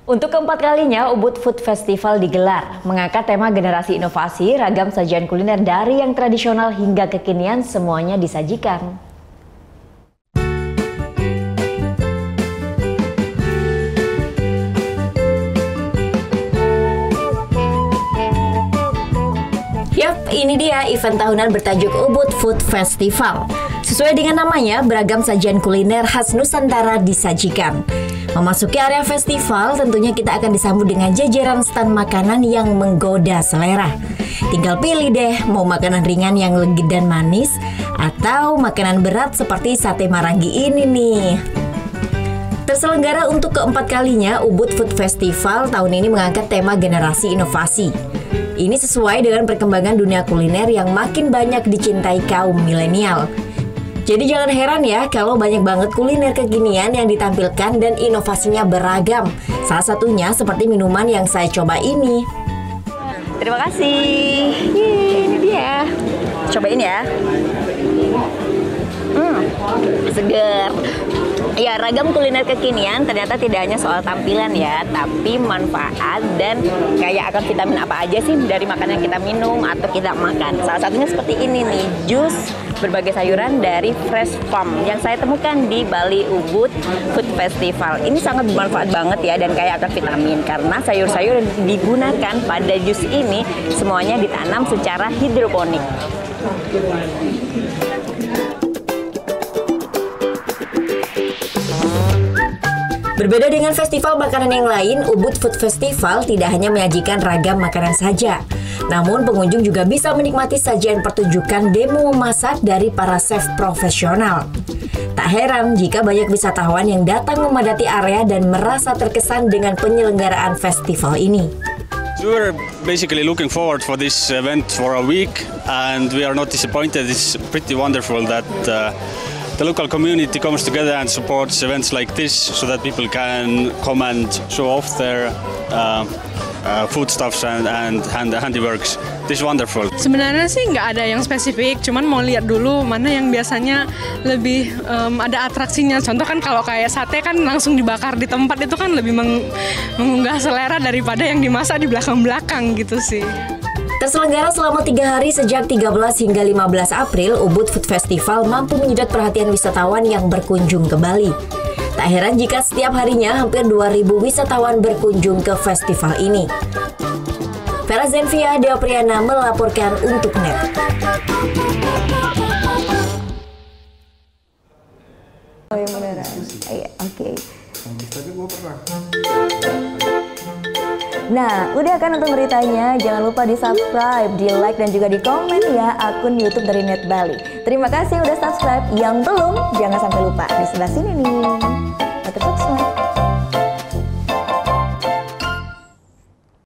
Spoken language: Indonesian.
Untuk keempat kalinya, Ubud Food Festival digelar, mengangkat tema generasi inovasi, ragam sajian kuliner dari yang tradisional hingga kekinian semuanya disajikan. Yap, ini dia event tahunan bertajuk Ubud Food Festival. Sesuai dengan namanya, beragam sajian kuliner khas Nusantara disajikan. Memasuki area festival, tentunya kita akan disambut dengan jajaran stand makanan yang menggoda selera. Tinggal pilih deh, mau makanan ringan yang legit dan manis, atau makanan berat seperti sate marangi ini nih. Terselenggara untuk keempat kalinya, Ubud Food Festival tahun ini mengangkat tema generasi inovasi. Ini sesuai dengan perkembangan dunia kuliner yang makin banyak dicintai kaum milenial. Jadi jangan heran ya kalau banyak banget kuliner kekinian yang ditampilkan dan inovasinya beragam. Salah satunya seperti minuman yang saya coba ini. Terima kasih. Ini dia. Cobain ya. Seger. Ya, ragam kuliner kekinian ternyata tidak hanya soal tampilan ya, tapi manfaat dan kayak akan vitamin apa aja sih dari makanan yang kita minum atau kita makan. Salah satunya seperti ini nih, jus berbagai sayuran dari Fresh Farm yang saya temukan di Bali Ubud Food Festival. Ini sangat bermanfaat banget ya dan kaya akan vitamin karena sayur-sayur yang digunakan pada jus ini semuanya ditanam secara hidroponik. Berbeda dengan festival makanan yang lain, Ubud Food Festival tidak hanya menyajikan ragam makanan saja. Namun pengunjung juga bisa menikmati sajian pertunjukan demo memasak dari para chef profesional. Tak heran jika banyak wisatawan yang datang memadati area dan merasa terkesan dengan penyelenggaraan festival ini. We were basically looking forward for this event for a week and we are not disappointed. It's pretty wonderful that the local community comes together and supports events like this so that people can come and show off their foodstuffs and handiworks. This is wonderful. Sebenarnya sih nggak ada yang spesifik, cuman mau lihat dulu mana yang biasanya lebih ada atraksinya. Contoh kan kalau kayak sate kan langsung dibakar di tempat itu kan lebih mengunggah selera daripada yang dimasak di belakang-belakang gitu sih. Terselenggara selama 3 hari sejak 13 hingga 15 April, Ubud Food Festival mampu menyedot perhatian wisatawan yang berkunjung ke Bali. Tak heran jika setiap harinya hampir 2.000 wisatawan berkunjung ke festival ini. Vera Zenvia Deopriana melaporkan untuk NET. Oh yang beneran? Iya, oke. Tapi gue pernah. Nah, udah kan nonton beritanya? Jangan lupa di subscribe, di like, dan juga di komen ya akun YouTube dari Net Bali. Terima kasih udah subscribe. Yang belum, jangan sampai lupa di sebelah sini nih.